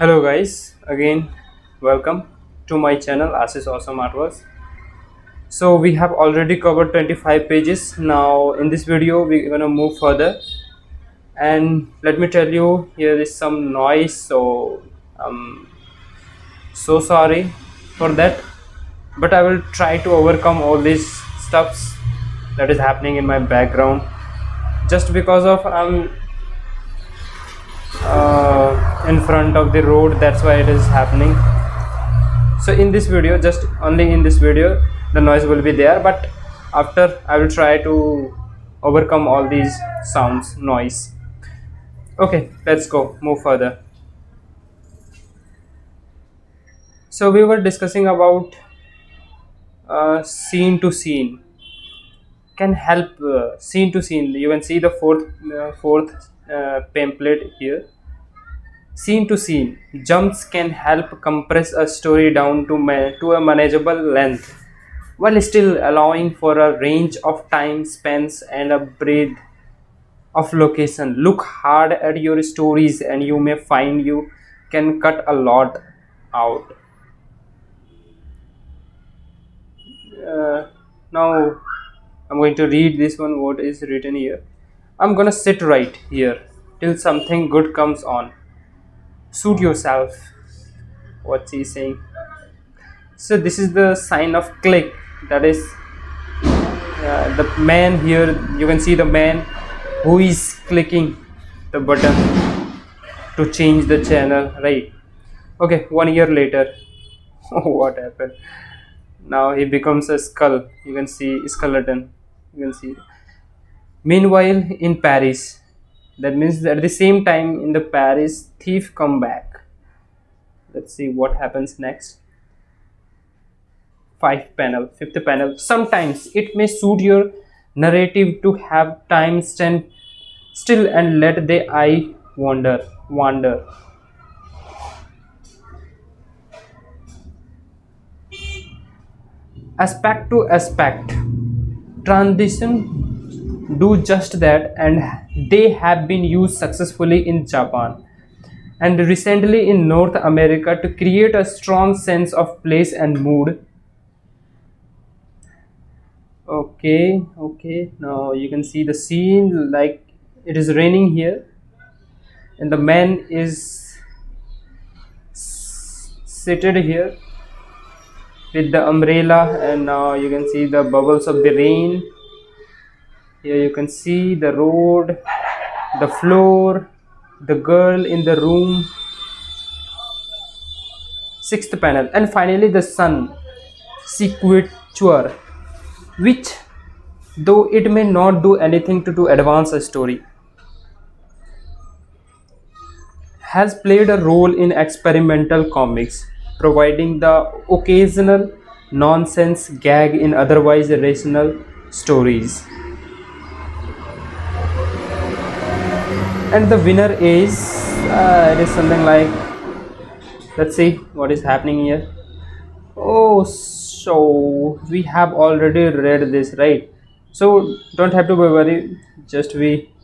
Hello guys, again welcome to my channel Ashish Awesome Artworks. So we have already covered 25 pages. Now in this video we're gonna move further, and let me tell you, here is some noise, so I'm so sorry for that, but I will try to overcome all these stuffs that is happening in my background just because of I'm in front of the road. That's why it is happening. So in this video, just only in this video, the noise will be there, but after I will try to overcome all these sounds noise. Okay, let's go move further. So we were discussing about scene to scene can help. Scene to scene, you can see the fourth pamphlet here. Scene to scene jumps can help compress a story down to a manageable length, while still allowing for a range of time spans and a breadth of location. Look hard at your stories and you may find you can cut a lot out. Uh, Now I'm going to read this one, what is written here. I'm gonna sit right here till something good comes on. Suit yourself. What's he saying? So this is the sign of click. That is the man here. You can see the man who is clicking the button to change the channel, right? Okay, 1 year later. What happened? Now he becomes a skull. You can see skeleton. You can see. Meanwhile, in Paris, that means that at the same time in the Paris, thief come back. Let's see what happens next. Fifth panel. Sometimes it may suit your narrative to have time stand still and let the eye wander. Aspect to aspect. Transition do just that, and they have been used successfully in Japan and recently in North America to create a strong sense of place and mood. Okay, now you can see the scene like it is raining here, and the man is seated here with the umbrella, and now you can see the bubbles of the rain. Here you can see the road, the floor, the girl in the room. Sixth panel, and finally the sun sequitur, which though it may not do anything to advance a story, has played a role in experimental comics, providing the occasional nonsense gag in otherwise rational stories. And the winner is it is something like, let's see what is happening here. Oh, so we have already read this, right? So don't have to be worried. Just we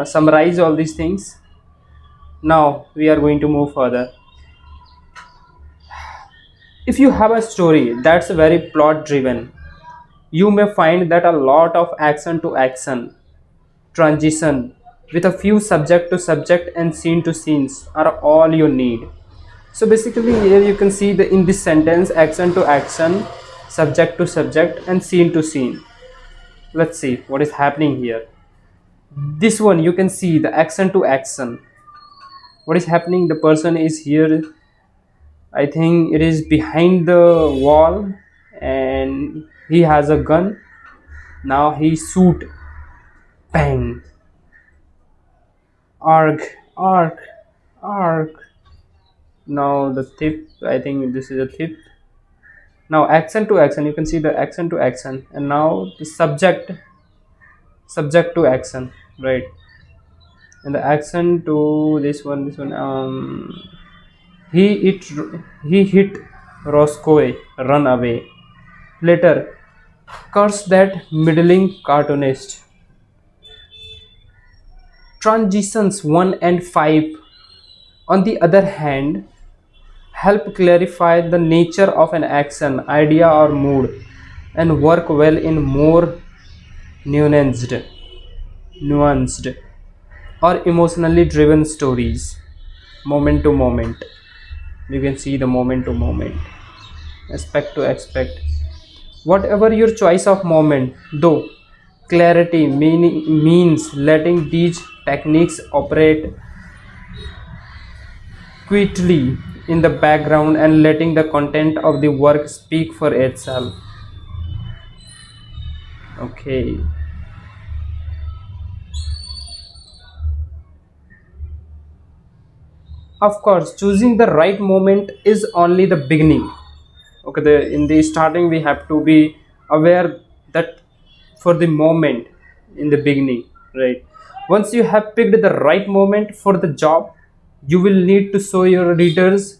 summarize all these things. Now we are going to move further. If you have a story that's very plot driven, you may find that a lot of action to action, transition, with a few subject to subject and scene to scenes are all you need. So basically here you can see the in this sentence action to action, subject to subject and scene to scene. Let's see what is happening here. This one you can see the action to action. What is happening? The person is here. I think it is behind the wall and he has a gun. Now he shoot. Bang. Arc. Arc. Arc. Now the tip. I think this is a tip. Now action to action. You can see the action to action. And now the subject. Subject to action. Right. And the action to this one. He it he hit Roscoe. Run away. Later, curse that middling cartoonist. Transitions 1 and 5 on the other hand, help clarify the nature of an action, idea, or mood, and work well in more nuanced, nuanced or emotionally driven stories. Moment to moment. You can see the moment to moment, aspect to aspect. Whatever your choice of moment, though, clarity meaning means letting these techniques operate quietly in the background and letting the content of the work speak for itself. Okay. Of course, choosing the right moment is only the beginning. Okay, in the starting we have to be aware that for the moment in the beginning, right? Once you have picked the right moment for the job, you will need to show your readers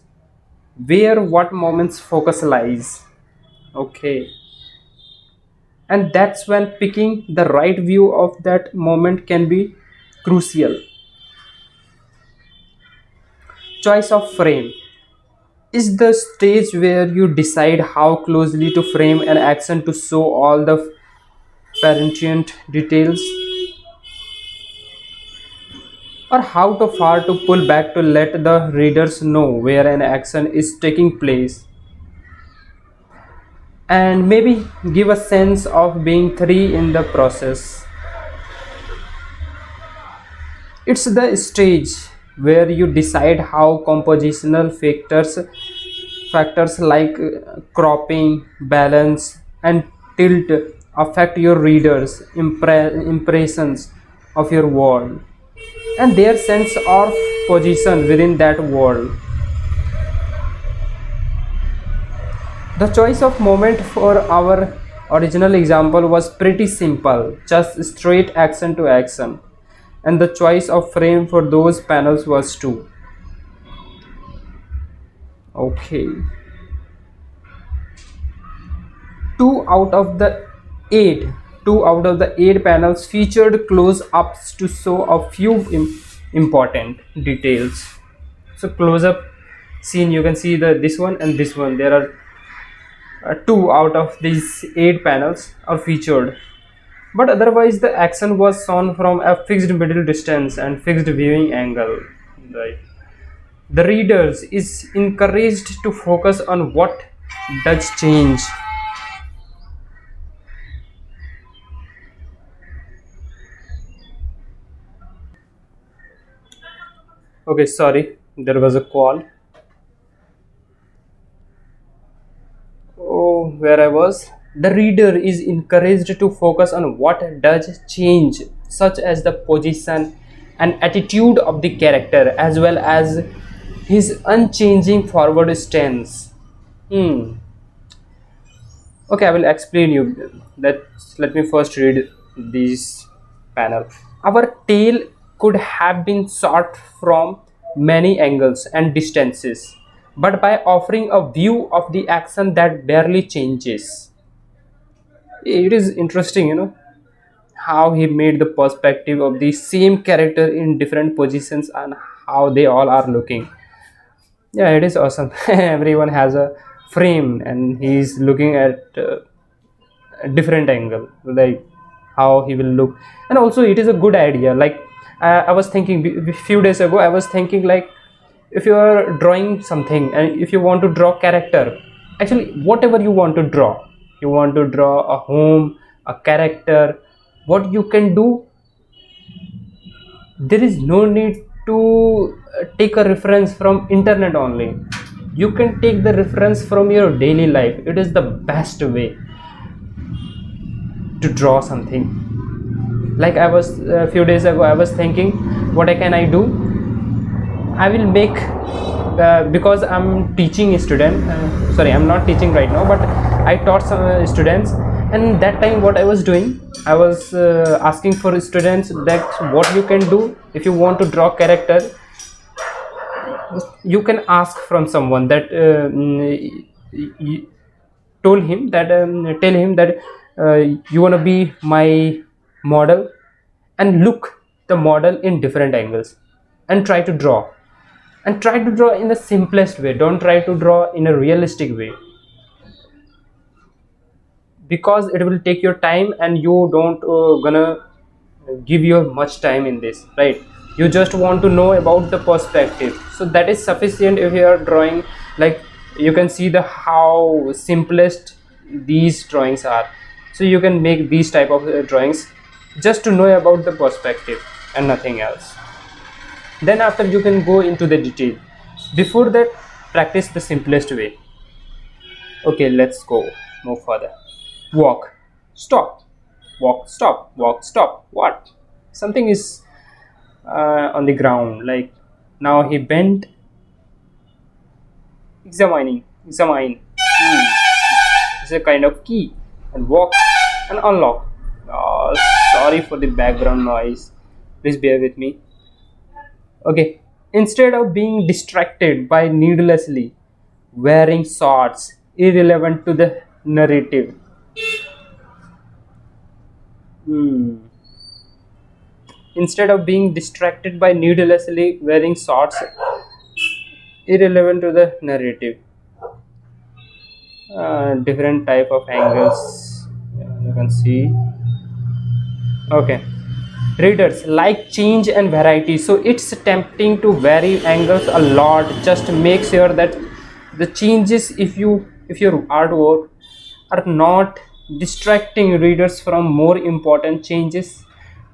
where what moments focus lies. Okay, and that's when picking the right view of that moment can be crucial. Choice of frame is the stage where you decide how closely to frame an action to show all the pertinent details, or how to far to pull back to let the readers know where an action is taking place, and maybe give a sense of being free in the process. It's the stage where you decide how compositional factors like cropping, balance, and tilt affect your readers' impressions of your world and their sense of position within that world. The choice of moment for our original example was pretty simple, just straight action to action, and the choice of frame for those panels was too. Okay, two out of the eight, two out of the eight panels featured close-ups to show a few important details. So close-up scene, you can see the this one and this one. There are two out of these eight panels are featured, but otherwise the action was shown from a fixed middle distance and fixed viewing angle, right? The readers is encouraged to focus on what does change. Okay, sorry, there was a call. Oh, where I was. The reader is encouraged to focus on what does change, such as the position and attitude of the character, as well as his unchanging forward stance. Hmm. Okay, I will explain you that. Let me first read this panel. Our tale could have been shot from many angles and distances, but by offering a view of the action that barely changes. It is interesting, how he made the perspective of the same character in different positions and how they all are looking. Yeah, it is awesome. Everyone has a frame and he's looking at a different angle, like how he will look. And also it is a good idea, like I was thinking few days ago, I was thinking like, if you are drawing something and if you want to draw character, actually whatever you want to draw, you want to draw a home, a character, what you can do, there is no need to take a reference from internet only. You can take the reference from your daily life. It is the best way to draw something. Like I was a few days ago, I was thinking what can I do. I will make because I'm teaching a student, sorry, I'm not teaching right now, but I taught some students, and that time what I was doing, I was asking for students that what you can do if you want to draw character. You can ask from someone that told him that tell him that you want to be my model, and look the model in different angles and try to draw. and try to draw in the simplest way. Don't try to draw in a realistic way, because it will take your time and you don't gonna give you much time in this, right? You just want to know about the perspective, so that is sufficient. If you are drawing, like, you can see the how simplest these drawings are, so you can make these type of drawings just to know about the perspective and nothing else. Then after, you can go into the detail. Before that, practice the simplest way. Okay, let's go move further. Walk, stop, walk, stop, walk, stop. What? Something is on the ground. Like, now he bent, examine. It's a kind of key, and walk and unlock. Oh, sorry for the background noise. Please bear with me. Okay. Instead of being distracted by needlessly wearing swords irrelevant to the narrative. Hmm. Instead of being distracted by needlessly wearing swords irrelevant to the narrative. Different type of angles, you can see. Okay, readers like change and variety, so it's tempting to vary angles a lot. Just make sure that the changes, if your artwork are not distracting readers from more important changes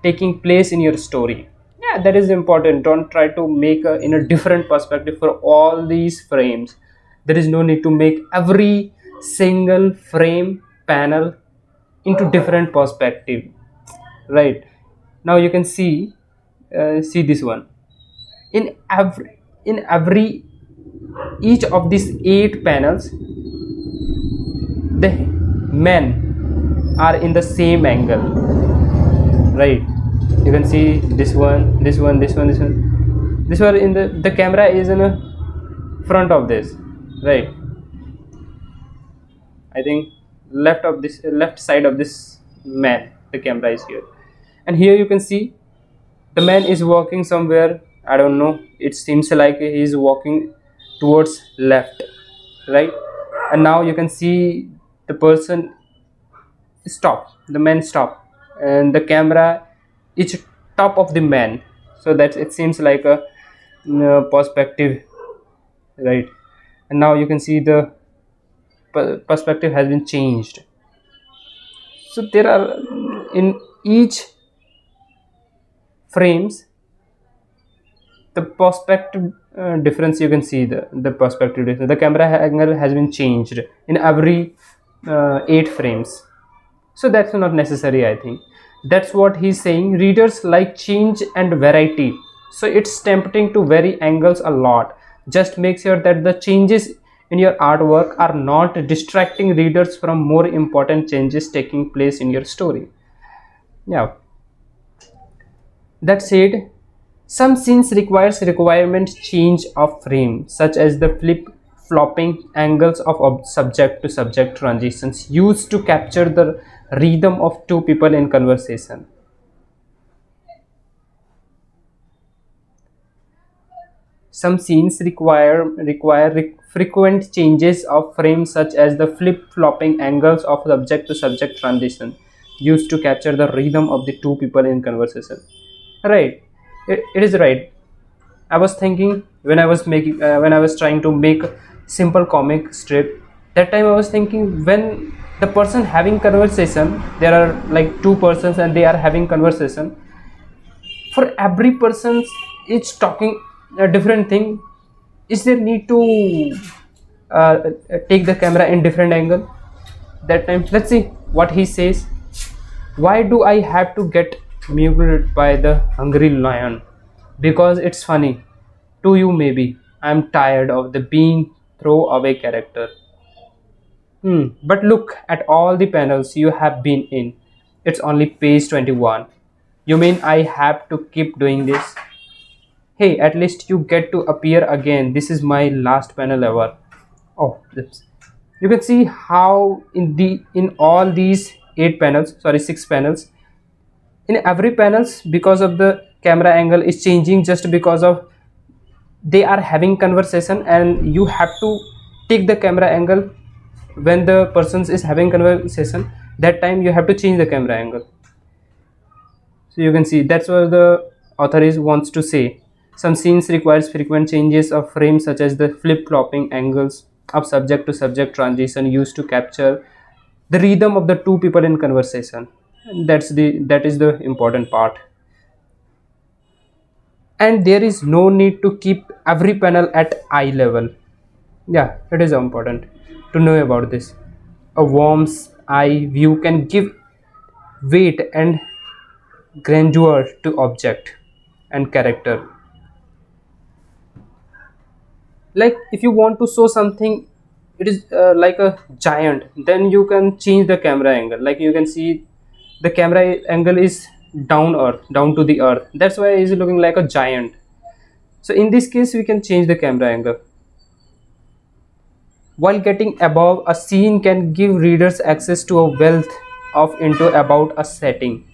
taking place in your story. Yeah, that is important. Don't try to make in a different perspective for all these frames. There is no need to make every single frame panel into different perspective, right? Now you can see this one. In every each of these 8 panels, the men are in the same angle, right? You can see this one, this one, this one, this one. This one in the camera is in a front of this, right? I think left side of this man, the camera is here, and here you can see the man is walking somewhere. I don't know, it seems like he is walking towards left, right? And now you can see the person stop, the man stop, and the camera is top of the man, so that it seems like a perspective, right? And now you can see the perspective has been changed. So there are, in each frames, the perspective difference. You can see the perspective difference. The camera angle has been changed in every 8 frames, so that's not necessary, I think. That's what he's saying. Readers like change and variety, so it's tempting to vary angles a lot. Just make sure that the changes in your artwork are not distracting readers from more important changes taking place in your story. Yeah, that said, some scenes requirement change of frame, such as the flip flopping angles of subject to subject transitions used to capture the rhythm of two people in conversation. Some scenes require frequent changes of frame, such as the flip flopping angles of subject to subject transition used to capture the rhythm of the two people in conversation. Right, it is right. I was thinking when I was trying to make a simple comic strip. That time I was thinking, when the person having conversation, there are like two persons and they are having conversation. For every person each talking a different thing. Is there need to take the camera in different angle? That time, let's see what he says. Why do I have to get muted by the hungry lion? Because it's funny to you, maybe. I'm tired of the being throwaway character. But look at all the panels you have been in. It's only page 21. You mean I have to keep doing this? Hey, at least you get to appear again. This is my last panel ever. Oh, oops. You can see how in all these 8 panels, sorry, 6 panels, in every panels, because of the camera angle is changing, just because of they are having conversation, and you have to take the camera angle when the persons is having conversation. That time you have to change the camera angle. So you can see that's what the author is wants to say. Some scenes requires frequent changes of frame, such as the flip-flopping angles of subject to subject transition used to capture the rhythm of the two people in conversation. And that is the important part. And there is no need to keep every panel at eye level. Yeah, it is important to know about this. A worm's eye view can give weight and grandeur to object and character. Like if you want to show something, it is like a giant, then you can change the camera angle. Like you can see the camera angle is down to the earth, that's why it is looking like a giant. So in this case we can change the camera angle. While getting above a scene can give readers access to a wealth of into about a setting,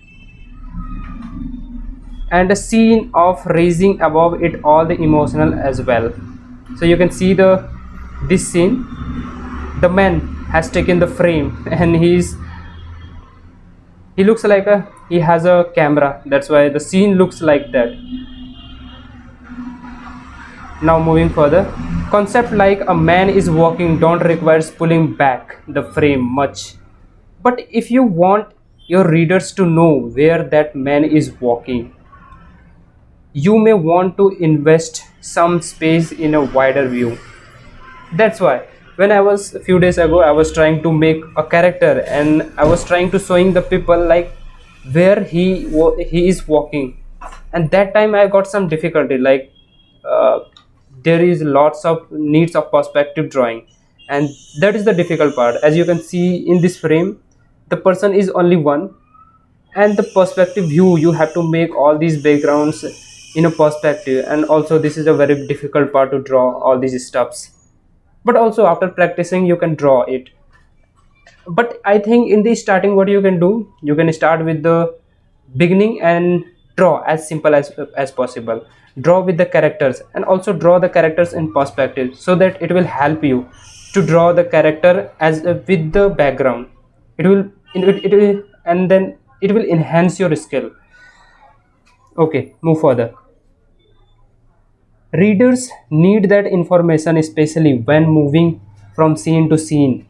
and a scene of raising above it all the emotional as well. So you can see the this scene, the man has taken the frame and he looks like a he has a camera, that's why the scene looks like that. Now moving further, concept like a man is walking don't requires pulling back the frame much. But if you want your readers to know where that man is walking, you may want to invest some space in a wider view. That's why when I was a few days ago, I was trying to make a character and I was trying to showing the people like where he is walking, and that time I got some difficulty. Like uh, there is lots of needs of perspective drawing, and that is the difficult part. As you can see in this frame, the person is only one, and the perspective view you have to make all these backgrounds in a perspective, and also this is a very difficult part to draw all these stuffs. But also after practicing you can draw it. But I think in the starting what you can do, you can start with the beginning and draw as simple as possible. Draw with the characters and also draw the characters in perspective, so that it will help you to draw the character as with the background. It will and then it will enhance your skill. Okay, move further. Readers need that information, especially when moving from scene to scene.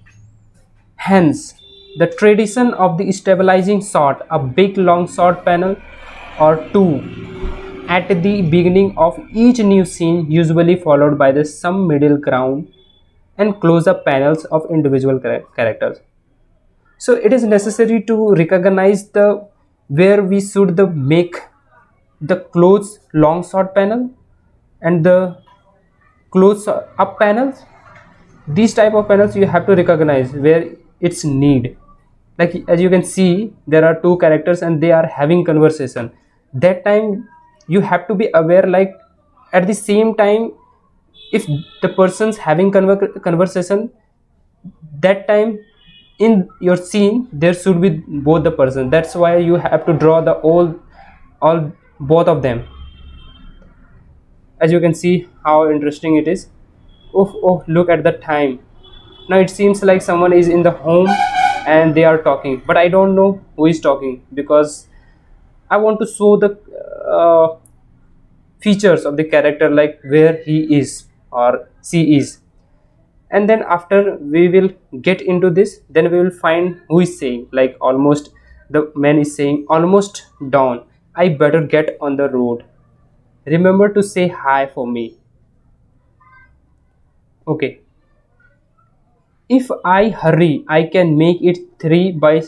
Hence, the tradition of the stabilizing shot, a big long shot panel or two at the beginning of each new scene, usually followed by the some middle ground and close-up panels of individual characters. So it is necessary to recognize the where we should the make the close long shot panel and the close up panels. These type of panels you have to recognize where it's need. Like as you can see, there are two characters and they are having conversation. That time you have to be aware, like at the same time, if the person's having conversation, that time in your scene there should be both the person. That's why you have to draw the all both of them. As you can see how interesting it is. Oh, look at the time. Now it seems like someone is in the home and they are talking, but I don't know who is talking, because I want to show the uh, features of the character, like where he is or she is. And then after we will get into this, then we will find who is saying, like almost the man is saying almost dawn, I better get on the road, remember to say hi for me. Okay, if I hurry I can make it 3 by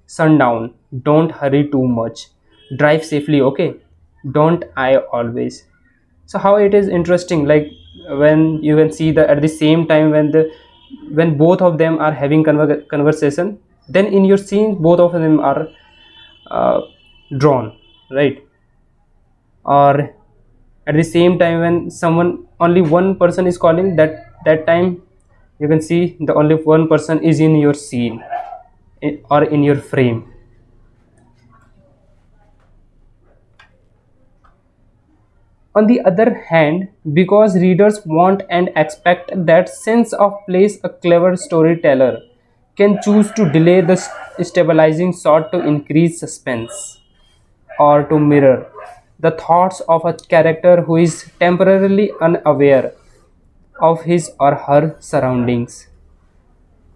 sundown. Don't hurry too much. Drive safely, okay? Don't I always. So how it is interesting, like when you can see the at the same time when both of them are having conversation, then in your scene both of them are uh, drawn, right? Or at the same time when someone only one person is calling, that time you can see the only one person is in your scene, or in your frame. On the other hand, because readers want and expect that sense of place, a clever storyteller can choose to delay the stabilizing shot to increase suspense or to mirror the thoughts of a character who is temporarily unaware of his or her surroundings.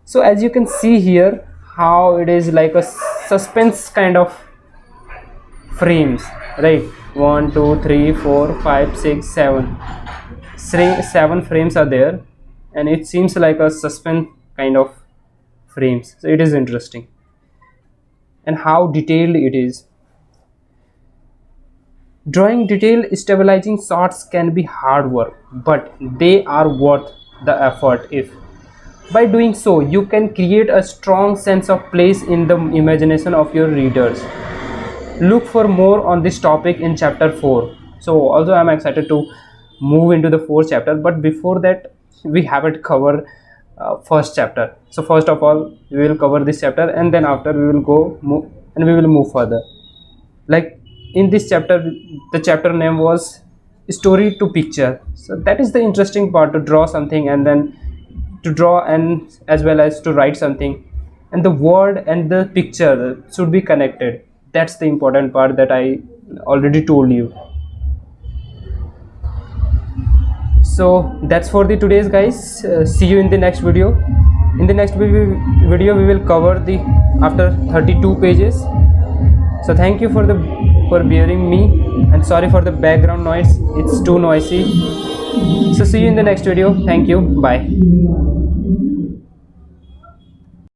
So as you can see here, how it is like a suspense kind of frames, right? 1 2 3 4 5 6 7 seven frames are there, and it seems like a suspense kind of frames. So it is interesting, and how detailed it is. Drawing detailed stabilizing shots can be hard work, but they are worth the effort. If by doing so you can create a strong sense of place in the imagination of your readers. Look for more on this topic in chapter 4. So although I'm excited to move into the fourth chapter, but before that we haven't covered first chapter. So first of all we will cover this chapter, and then after we will and we will move further. Like in this chapter, the chapter name was story to picture. So that is the interesting part, to draw something and then to draw and as well as to write something, and the word and the picture should be connected. That's the important part that I already told you. So that's for the today's, guys. See you in the next video. In the next video we will cover the after 32 pages. So thank you for bearing me, and sorry for the background noise, it's too noisy. So see you in the next video. Thank you. Bye.